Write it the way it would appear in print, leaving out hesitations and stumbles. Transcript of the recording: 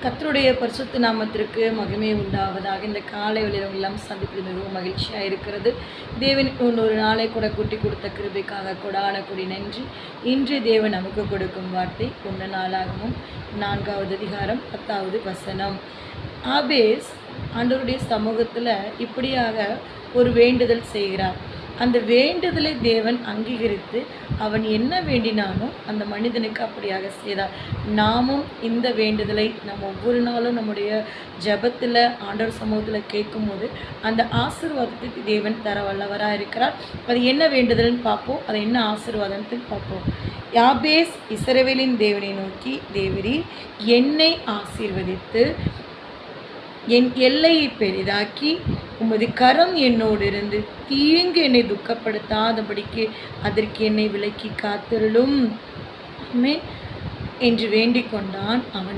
கர்த்தருடைய பரிசுத்த நாமத்திற்கு மகிமை உண்டாவதாக. இந்த காலை வேளையில் எல்லாம் சந்திப்பது மிகவும் மகிழ்ச்சியாக இருக்கிறது. தேவன் இன்னொரு நாளை கூட கூட்டி கொடுத்த கிருபைக்காக கொடான கொடி நன்றி. இன்று தேவன் நமக்கு கொடுக்கும் வார்த்தை 1 நாளாகவும் 4வது அதிகாரம் 10வது வசனம். ஆபேஸ் ஆண்டவருடைய சமூகத்தில் இப்படியாக ஒரு வேண்டுதல் செய்கிறார். அந்த வேண்டுதலை தேவன் அங்கீகரித்து அவன் என்ன வேண்டினானோ அந்த மனிதனுக்கு அப்படியாக செய்தார். நாமும் இந்த வேண்டுதலை நம்ம ஒவ்வொரு நாளும் நம்முடைய ஜெபத்தில் ஆண்டவர் சமூகத்தில் கேட்கும்போது அந்த ஆசீர்வாதத்துக்கு தேவன் தர வல்லவராக இருக்கிறார். அது என்ன வேண்டுதல்னு பார்ப்போம், அது என்ன ஆசீர்வாதத்துக்கு பார்ப்போம். யாபேஸ் இஸ்ரவேலின் தேவனை நோக்கி, தேவரீ என்னை ஆசீர்வதித்து என் எல்லையை பெரிதாக்கி உமது கரம் என்னோடு இருந்து தீங்கு என்னை துக்கப்படுத்தாதபடிக்கு அதற்கு என்னை விலக்கி காத்திருளும் என்று வேண்டிக் கொண்டான். அவன்